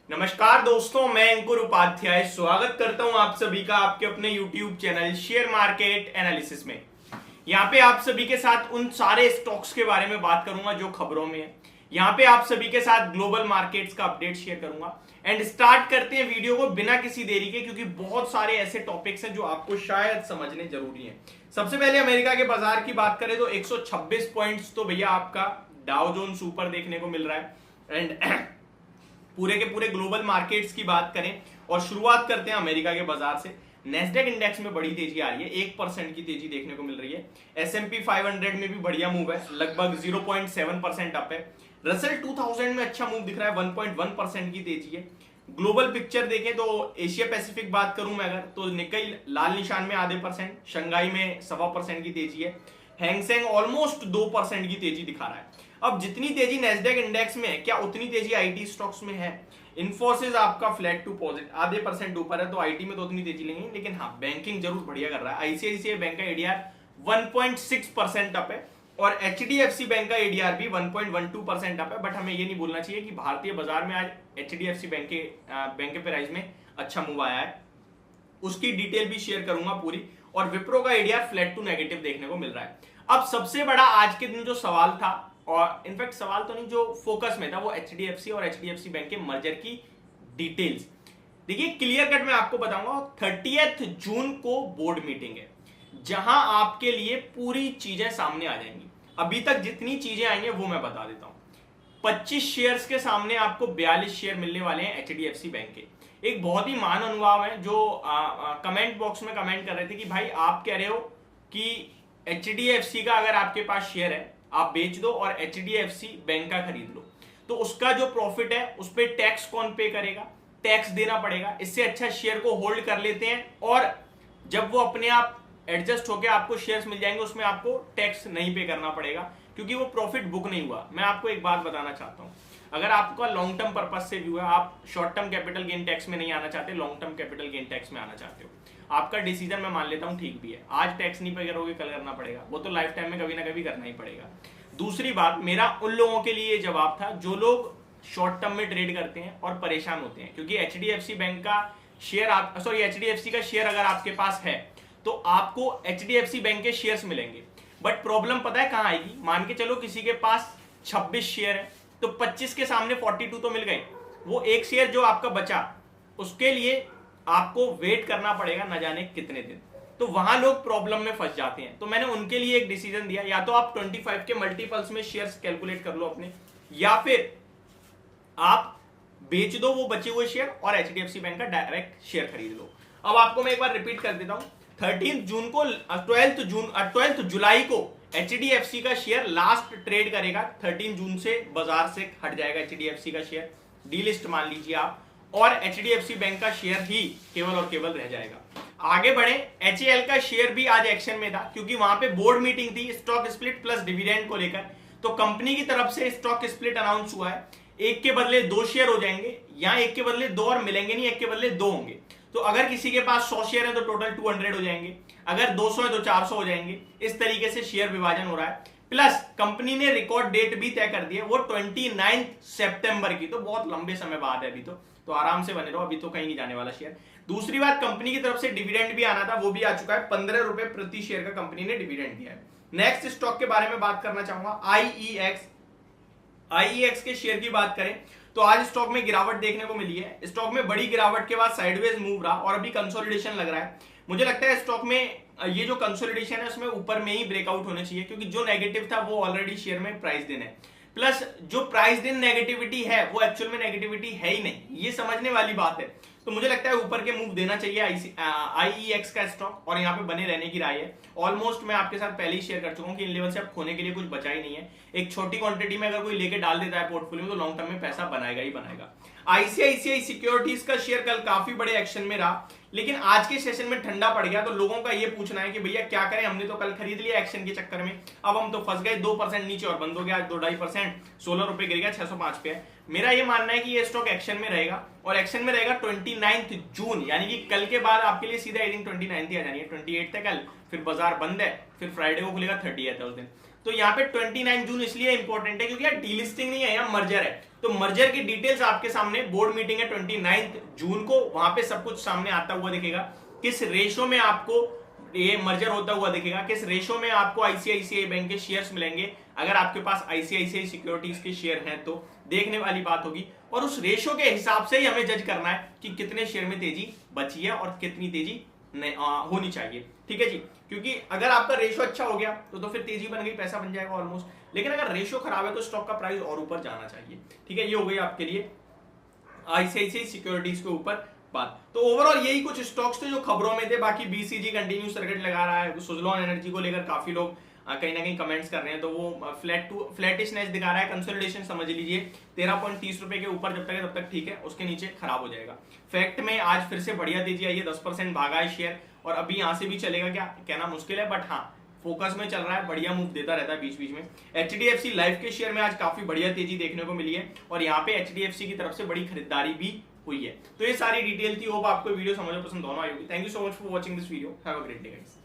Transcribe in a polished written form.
नमस्कार दोस्तों, मैं अंकुर उपाध्याय स्वागत करता हूं आप सभी का आपके अपने YouTube channel share market analysis में। यहां पे आप सभी के साथ उन सारे स्टॉक्स के बारे में बात करूंगा जो खबरों में है। यहां पे आप सभी के साथ ग्लोबल मार्केट्स का अपडेट शेयर करूंगा। एंड स्टार्ट करते हैं वीडियो को बिना किसी देरी के, क्योंकि बहुत सारे ऐसे टॉपिक्स हैं जो आपको शायद समझने जरूरी है। सबसे पहले अमेरिका के बाजार की बात करें तो 126 पॉइंट्स तो भैया आपका डाउ जोन्स ऊपर देखने को मिल रहा है। एंड पूरे के पूरे ग्लोबल मार्केट्स की बात करें और शुरुआत करते हैं अमेरिका के बाजार से। नेस्डेक इंडेक्स में बड़ी तेजी आ रही है, 1% की तेजी देखने को मिल रही है। S&P 500 में भी बढ़िया मूव है, लगभग 0.7% अप है। रसेल 2000 में अच्छा मूव दिख रहा है, 1.1% की तेजी है। ग्लोबल पिक्चर देखें तो एशिया पैसिफिक बात करूं मैं अगर, तो निकाई लाल निशान में आधे %, शंघाई में 1.25% की तेजी है। हैंगसेंग ऑलमोस्ट 2% की तेजी दिखा रहा है। अब जितनी तेजी नेस्डेक इंडेक्स में है, क्या उतनी तेजी आईटी स्टॉक्स में है? इन्फोसिस आपका फ्लैट टू पॉजिटिव आधे % ऊपर है, तो आईटी में तो उतनी तेजी नहीं, लेकिन हाँ बैंकिंग जरूर बढ़िया कर रहा है। आईसीआईसीआई बैंक का एडीआर 1.6% अप है और एचडीएफसी बैंक का एडीआर भी 1.12% अप है। बट हमें ये नहीं भूलना चाहिए कि भारतीय बाजार में आज एचडीएफसी बैंक के प्राइस में अच्छा मूव आया है, उसकी डिटेल भी शेयर करूंगा पूरी। और विप्रो का एडीआर फ्लैट टू नेगेटिव देखने को मिल रहा है। अब सबसे बड़ा आज के दिन जो सवाल था, और इनफैक्ट सवाल तो नहीं, जो फोकस में था, वो एचडीएफसी और एचडीएफसी बैंक के मर्जर की डिटेल्स। देखिए क्लियर कट मैं आपको बताऊंगा, 30 जून को बोर्ड मीटिंग है जहां आपके लिए पूरी चीजें सामने आ जाएंगी। अभी तक जितनी चीजें आई हैं वो मैं बता देता हूं। 25 शेयर्स के सामने आपको 42 शेयर मिलने वाले हैं एचडीएफसी बैंक के। एक बहुत ही मान अनुभाव है जो कमेंट बॉक्स में कमेंट कर रहे थे कि भाई आप कह रहे हो कि एचडीएफसी का अगर आपके पास शेयर है आप बेच दो और एचडीएफसी बैंक का खरीद लो, तो उसका जो प्रॉफिट है उस पर टैक्स कौन पे करेगा? टैक्स देना पड़ेगा। इससे अच्छा शेयर को होल्ड कर लेते हैं और जब वो अपने आप एडजस्ट होकर आपको शेयर्स मिल जाएंगे उसमें आपको टैक्स नहीं पे करना पड़ेगा, क्योंकि वो प्रॉफिट बुक नहीं हुआ। मैं आपको एक बात बताना चाहता हूं, अगर आपका लॉन्ग टर्म पर्पज से व्यू है, आप short term capital gain tax में नहीं आना चाहते, long term capital gain tax में आना चाहते हो, आपका डिसीजन मैं मान लेता हूं ठीक भी है। आज टैक्स नहीं पे करोगे, कल करना पड़ेगा, वो तो लाइफ टाइम में कभी ना कभी करना ही पड़ेगा। दूसरी बात, मेरा उन लोगों के लिए जवाब था जो लोग शॉर्ट टर्म में ट्रेड करते हैं और परेशान होते हैं, क्योंकि एचडीएफसी बैंक का शेयर एचडीएफसी का शेयर अगर आपके पास है तो आपको एचडीएफसी बैंक के शेयर्स मिलेंगे। बट प्रॉब्लम पता है कहां आएगी? मान के चलो किसी के पास 26 शेयर है तो 25 के सामने 42 तो मिल गए, वो एक शेयर जो आपका बचा उसके लिए आपको वेट करना पड़ेगा न जाने कितने दिन, तो वहां लोग प्रॉब्लम में फंस जाते हैं। तो मैंने उनके लिए एक डिसीजन दिया, या तो आप 25 के मल्टीपल्स में शेयर्स कैलकुलेट कर लो अपने, या फिर आप बेच दो वो बचे हुए शेयर और एचडीएफसी बैंक का डायरेक्ट शेयर खरीद लो। अब आपको मैं एक बार रिपीट कर देता हूं, 13 जून को 12 जुलाई को एचडीएफसी का शेयर लास्ट ट्रेड करेगा। 13 जून से बाजार से हट जाएगा एचडीएफसी का शेयर, डीलिस्ट मान लीजिए आप, और एचडीएफसी बैंक का शेयर ही केवल और केवल रह जाएगा। आगे बढ़े, एचएएल का शेयर भी आज एक्शन में था, क्योंकि वहां पे बोर्ड मीटिंग थी स्टॉक स्प्लिट प्लस डिविडेंड को लेकर। तो कंपनी की तरफ से स्टॉक स्प्लिट अनाउंस हुआ है, एक के बदले 2 शेयर हो जाएंगे, या एक के बदले 2 और मिलेंगे नहीं, एक के बदले 2 होंगे। तो अगर किसी के पास 100 शेयर है तो टोटल 200 हो जाएंगे, अगर 200 है तो 400 हो जाएंगे। इस तरीके से शेयर विभाजन हो रहा है। प्लस कंपनी ने रिकॉर्ड डेट भी तय कर दी है, वो 29 सितंबर की, तो बहुत लंबे समय बाद है अभी तो आराम से बने रहो, अभी तो कहीं नहीं जाने वाला शेयर। दूसरी बात, कंपनी की तरफ से डिविडेंड भी आना था, वो भी आ चुका है, 15 रुपए प्रति शेयर का कंपनी ने डिविडेंड दिया है। नेक्स्ट स्टॉक के बारे में बात करना चाहूंगा, आईईएक्स के शेयर की बात करें तो आज स्टॉक में गिरावट देखने को मिली है। स्टॉक में बड़ी गिरावट के बाद साइडवेज मूव रहा और अभी कंसोलिडेशन लग रहा है। मुझे लगता है स्टॉक में ये जो कंसोलिडेशन है उसमें ऊपर में ही ब्रेकआउट होने चाहिए, क्योंकि जो नेगेटिव था वो ऑलरेडी शेयर में प्राइस दिन है। प्लस जो प्राइस दिन नेगेटिविटी है वो एक्चुअल में नेगेटिविटी है ही नहीं, ये समझने वाली बात है। तो मुझे लगता है ऊपर के मूव देना चाहिए आईईएक्स का स्टॉक, और यहाँ पे बने रहने की राय है। ऑलमोस्ट मैं आपके साथ पहले ही शेयर कर चुका हूँ कि इन लेवल से अब खोने के लिए कुछ बचा ही नहीं है। एक छोटी क्वांटिटी में अगर कोई लेके डाल देता है पोर्टफोलियो में तो लॉन्ग टर्म में पैसा बनाएगा ही बनाएगा। आईसीआईसीआई सिक्योरिटीज का शेयर कल काफी बड़े एक्शन में रहा, लेकिन आज के सेशन में ठंडा पड़ गया। तो लोगों का ये पूछना है कि भैया क्या करें, हमने तो कल खरीद लिया एक्शन के चक्कर में, अब हम तो फंस गए, 2% नीचे और बंद हो गया, 2-2.5%, 16 रुपए गिर गया, 605 पे है। मेरा ये मानना है कि ये स्टॉक एक्शन में रहेगा, और एक्शन में रहेगा 29 जून, यानी कि कल के बाद आपके लिए सीधा 29 ही आ जानी है। 28 तक कल, फिर बाजार बंद है, फिर फ्राइडे को खुलेगा 30 है उस दिन। तो यहाँ पे 29 जून इसलिए इंपॉर्टेंट है क्योंकि यार डीलिस्टिंग नहीं है, यहाँ मर्जर है। तो मर्जर की डिटेल्स आपके सामने, बोर्ड मीटिंग है 29 जून को, वहां पे सब कुछ सामने आता हुआ दिखेगा। किस रेशो में आपको ये मर्जर होता हुआ दिखेगा, किस रेशो में आपको आईसीआईसीआई बैंक के शेयर्स मिलेंगे, अगर आपके पास आईसीआईसीआई सिक्योरिटीज के शेयर हैं तो देखने वाली बात होगी। और उस रेशो के हिसाब से ही हमें जज करना है कि कितने शेयर में तेजी बची है और कितनी तेजी होनी चाहिए, ठीक है जी। क्योंकि अगर आपका रेशो अच्छा हो गया तो फिर तेजी बन गई, पैसा बन जाएगा ऑलमोस्ट। लेकिन अगर रेशो खराब है तो स्टॉक का प्राइस और ऊपर जाना चाहिए, ठीक है। ये हो गई आपके लिए आईसीआईसीआई सिक्योरिटीज के ऊपर बात। तो ओवरऑल यही कुछ स्टॉक्स थे जो खबरों में थे। बाकी बीसीजी कंटिन्यू टारगेट लगा रहा है, सुजलॉन एनर्जी को लेकर काफी लोग कहीं ना कहीं कमेंट्स कर रहे हैं, तो वो फ्लैटिशनेस दिखा रहा है, कंसोलिडेशन समझ लीजिए। 13.30 रुपए के ऊपर जब तक है तब तक ठीक है, उसके नीचे खराब हो जाएगा। फैक्ट में आज फिर से बढ़िया तेजी आई है, 10% भागा है शेयर, और अभी यहां से भी चलेगा क्या कहना मुश्किल है, बट हाँ फोकस में चल रहा है, बढ़िया मूव देता रहता है बीच बीच में। एचडीएफसी लाइफ के शेयर में आज काफी बढ़िया तेजी देखने को मिली है, और यहाँ पे एचडीएफसी की तरफ से बड़ी खरीदारी भी हुई है। तो ये सारी डिटेल थी, होप आपको वीडियो समझ में पसंद दोनों आई होगी। Thank you so much for watching this video, have a great day guys.